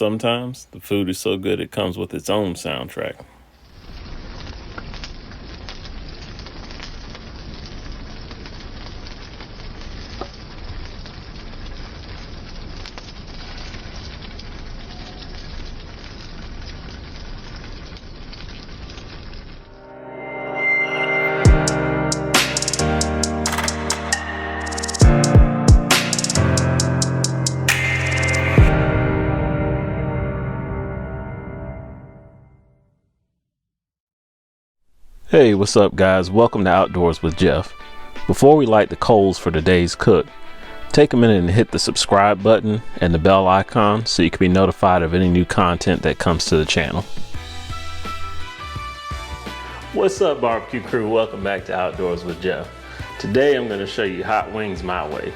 Sometimes the food is so good it comes with its own soundtrack. Hey, what's up guys? Welcome to Outdoors with Geoff. Before we light the coals for today's cook, take a minute and hit the subscribe button and the bell icon so you can be notified of any new content that comes to the channel. What's up barbecue crew? Welcome back to Outdoors with Geoff. Today I'm going to show you hot wings my way.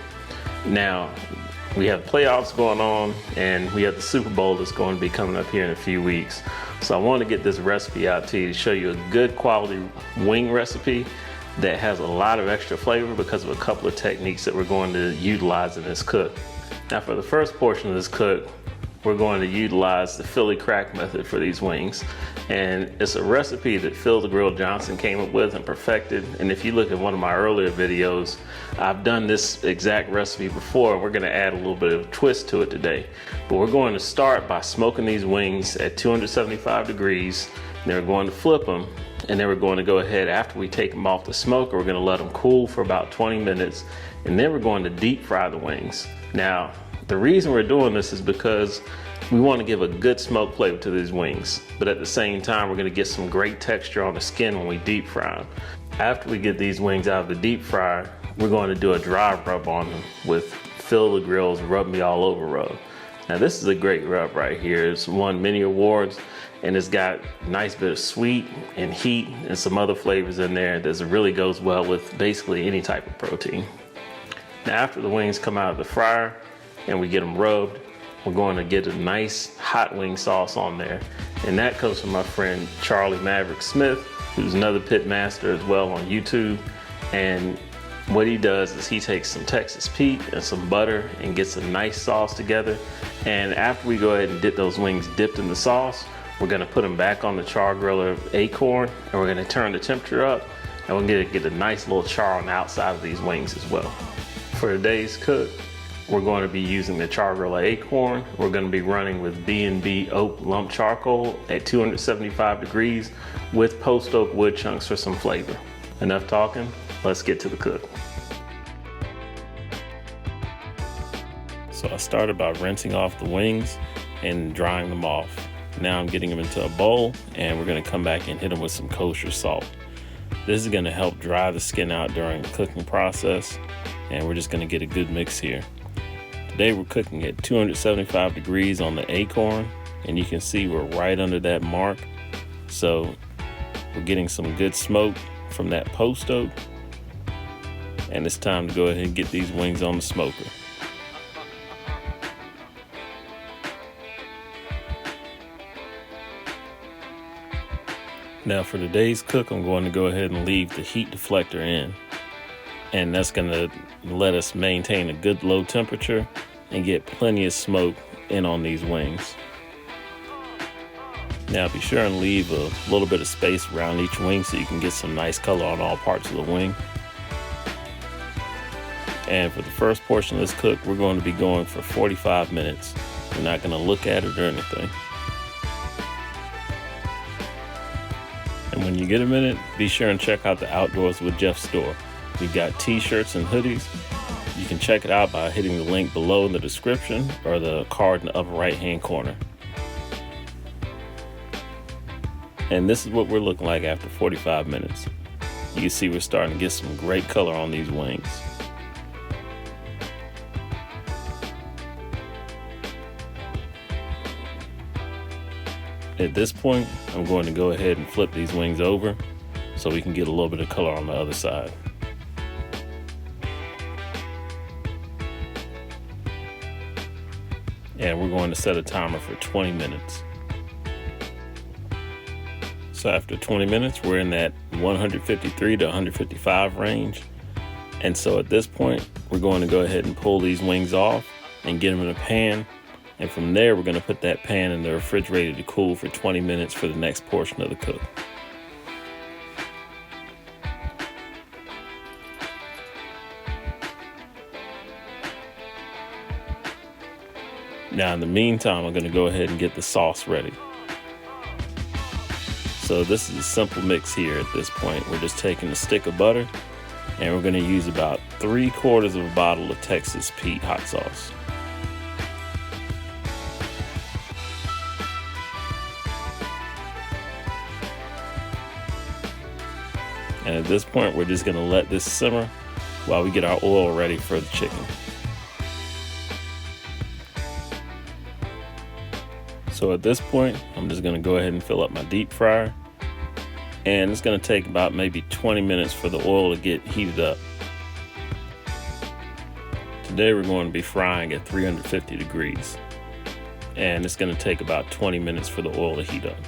Now, we have playoffs going on and we have the Super Bowl that's going to be coming up here in a few weeks. So I want to get this recipe out to you to show you a good quality wing recipe that has a lot of extra flavor because of a couple of techniques that we're going to utilize in this cook. Now for the first portion of this cook, we're going to utilize the Philly crack method for these wings. And it's a recipe that Phil Johnson came up with and perfected. And if you look at one of my earlier videos, I've done this exact recipe before. We're gonna add a little bit of a twist to it today. But we're going to start by smoking these wings at 275 degrees. Then we're going to flip them. And then we're going to go ahead, after we take them off the smoker, we're gonna let them cool for about 20 minutes. And then we're going to deep fry the wings. Now, the reason we're doing this is because we want to give a good smoke flavor to these wings, but at the same time we're going to get some great texture on the skin when we deep fry them. After we get these wings out of the deep fryer, we're going to do a dry rub on them with Phil the Grill's Rub Me All Over rub. Now this is a great rub right here. It's won many awards and it's got a nice bit of sweet and heat and some other flavors in there that really goes well with basically any type of protein. Now after the wings come out of the fryer and we get them rubbed, we're going to get a nice hot wing sauce on there. And that comes from my friend Maverick Smith, who's another Pitmaster as well on YouTube. And what he does is he takes some Texas Pete and some butter and gets a nice sauce together. And after we go ahead and get those wings dipped in the sauce, we're gonna put them back on the Char-Griller Akorn and we're gonna turn the temperature up and we're gonna get a nice little char on the outside of these wings as well. For today's cook, we're going to be using the Char-Griller Akorn. We're going to be running with B&B oak lump charcoal at 275 degrees with post oak wood chunks for some flavor. Enough talking, let's get to the cook. So I started by rinsing off the wings and drying them off. Now I'm getting them into a bowl and we're going to come back and hit them with some kosher salt. This is going to help dry the skin out during the cooking process and we're just going to get a good mix here. Today we're cooking at 275 degrees on the Akorn and you can see we're right under that mark. So we're getting some good smoke from that post oak and it's time to go ahead and get these wings on the smoker. Now for today's cook, I'm going to go ahead and leave the heat deflector in. And that's going to let us maintain a good low temperature and get plenty of smoke in on these wings. Now be sure and leave a little bit of space around each wing so you can get some nice color on all parts of the wing. And for the first portion of this cook, we're going to be going for 45 minutes. We're not going to look at it or anything. And when you get a minute, be sure and check out the Outdoors with Geoff store. We've got t-shirts and hoodies. You can check it out by hitting the link below in the description or the card in the upper right hand corner. And this is what we're looking like after 45 minutes. You can see we're starting to get some great color on these wings. At this point, I'm going to go ahead and flip these wings over so we can get a little bit of color on the other side. And we're going to set a timer for 20 minutes. So after 20 minutes, we're in that 153 to 155 range. And so at this point, we're going to go ahead and pull these wings off and get them in a pan And from there, we're going to put that pan in the refrigerator to cool for 20 minutes for the next portion of the cook. Now in the meantime, I'm going to go ahead and get the sauce ready. So this is a simple mix here at this point. We're just taking a stick of butter and we're going to use about 3/4 of a bottle of Texas Pete hot sauce. And at this point, we're just going to let this simmer while we get our oil ready for the chicken. So at this point, I'm just going to go ahead and fill up my deep fryer. And it's going to take about maybe 20 minutes for the oil to get heated up. Today we're going to be frying at 350 degrees. And it's going to take about 20 minutes for the oil to heat up.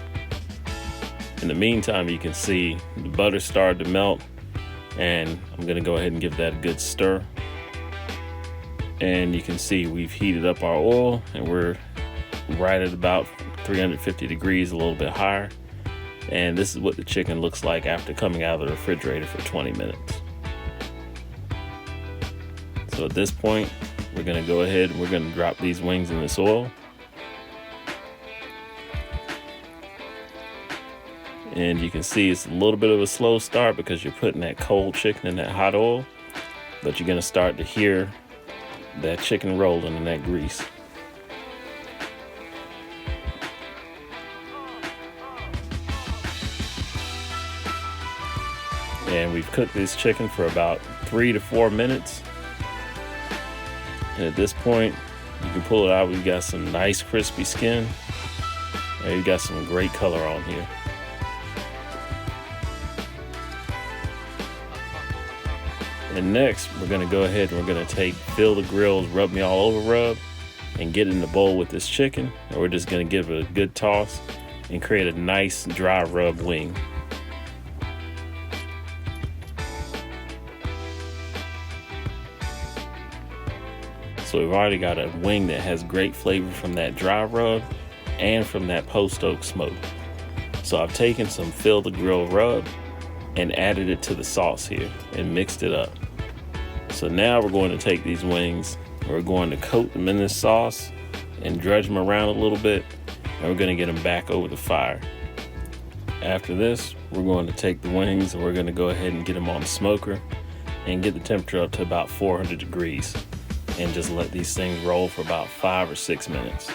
In the meantime, you can see the butter started to melt. And I'm going to go ahead and give that a good stir. And you can see we've heated up our oil and we're right at about 350 degrees, a little bit higher. And this is what the chicken looks like after coming out of the refrigerator for 20 minutes. So at this point, we're going to go ahead and we're going to drop these wings in this oil. And you can see it's a little bit of a slow start because you're putting that cold chicken in that hot oil, but you're going to start to hear that chicken rolling in that grease. And we've cooked this chicken for about 3 to 4 minutes. And at this point, you can pull it out. We've got some nice crispy skin. And we've got some great color on here. And next, we're going to go ahead and we're going to take Phil the Grill's Rub Me All Over rub and get it in the bowl with this chicken. And we're just going to give it a good toss and create a nice dry rub wing. So we've already got a wing that has great flavor from that dry rub and from that post oak smoke. So I've taken some Phil the Grill rub and added it to the sauce here and mixed it up. So now we're going to take these wings, we're going to coat them in this sauce and dredge them around a little bit, and we're going to get them back over the fire. After this, we're going to take the wings and we're going to go ahead and get them on the smoker and get the temperature up to about 400 degrees. And just let these things roll for about 5 or 6 minutes.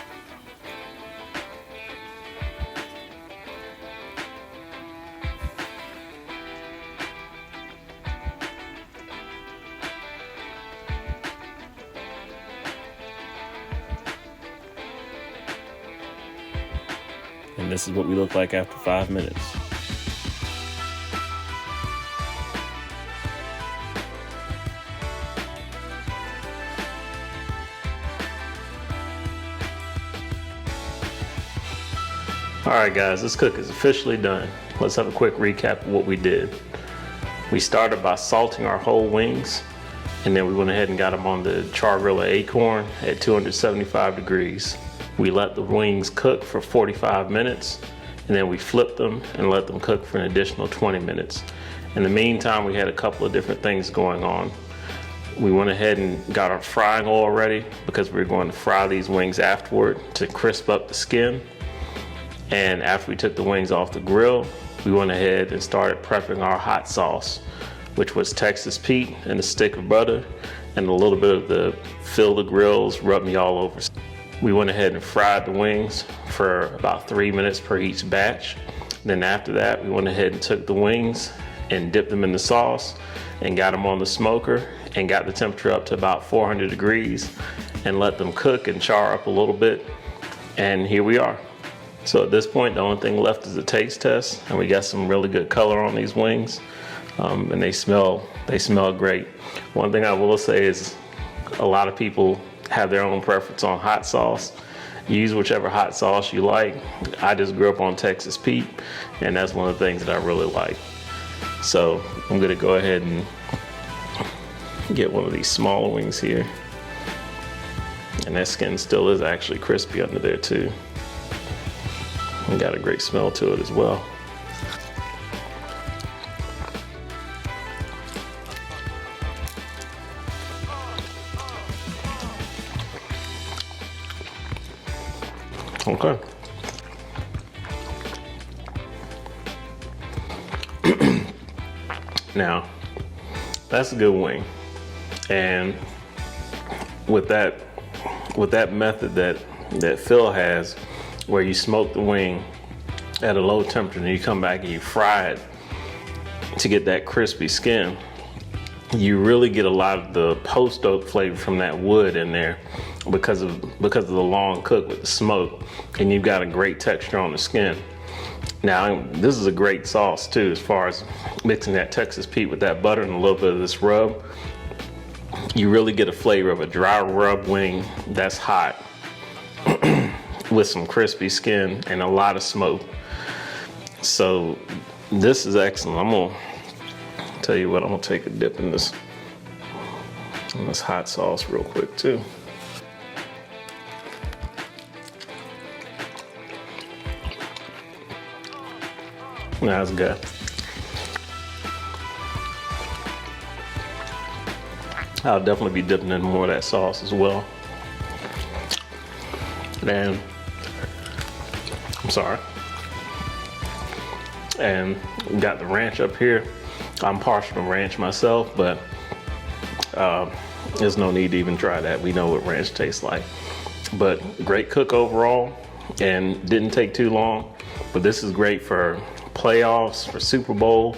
And this is what we look like after 5 minutes. Alright guys, this cook is officially done. Let's have a quick recap of what we did. We started by salting our whole wings, and then we went ahead and got them on the Char-Griller Akorn at 275 degrees. We let the wings cook for 45 minutes, and then we flipped them and let them cook for an additional 20 minutes. In the meantime, we had a couple of different things going on. We went ahead and got our frying oil ready because we were going to fry these wings afterward to crisp up the skin. And after we took the wings off the grill, we went ahead and started prepping our hot sauce, which was Texas Pete and a stick of butter and a little bit of the Phil the Grill's Rub Me All Over. We went ahead and fried the wings for about 3 minutes per each batch. Then after that, we went ahead and took the wings and dipped them in the sauce and got them on the smoker and got the temperature up to about 400 degrees and let them cook and char up a little bit. And here we are. So at this point, the only thing left is a taste test, and we got some really good color on these wings, and they smell great. One thing I will say is a lot of people have their own preference on hot sauce. Use whichever hot sauce you like. I just grew up on Texas Pete, and that's one of the things that I really like. So I'm gonna go ahead and get one of these smaller wings here. And that skin still is actually crispy under there too. And got a great smell to it as well. Okay. Now, that's a good wing. And with that method that Phil has, where you smoke the wing at a low temperature and you come back and you fry it to get that crispy skin, you really get a lot of the post-oak flavor from that wood in there because of the long cook with the smoke, and you've got a great texture on the skin. Now, this is a great sauce too, as far as mixing that Texas Pete with that butter and a little bit of this rub. You really get a flavor of a dry rub wing that's hot with some crispy skin and a lot of smoke. So this is excellent. I'm gonna tell you what, I'm gonna take a dip in this hot sauce real quick too. That's good. I'll definitely be dipping in more of that sauce as well. And I'm sorry. And we got the ranch up here. I'm partial to ranch myself, but there's no need to even try that. We know what ranch tastes like. But great cook overall, and didn't take too long. But this is great for playoffs, for Super Bowl.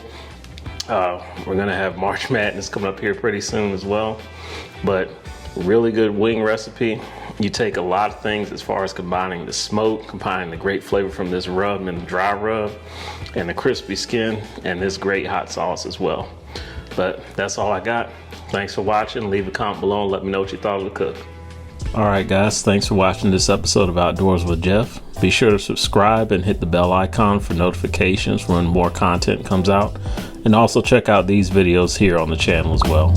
We're gonna have March Madness coming up here pretty soon as well. But really good wing recipe. You take a lot of things as far as combining the smoke, combining the great flavor from this rub and the dry rub, and the crispy skin, and this great hot sauce as well. But that's all I got. Thanks for watching. Leave a comment below and let me know what you thought of the cook. All right, guys, thanks for watching this episode of Outdoors with Geoff. Be sure to subscribe and hit the bell icon for notifications when more content comes out. And also check out these videos here on the channel as well.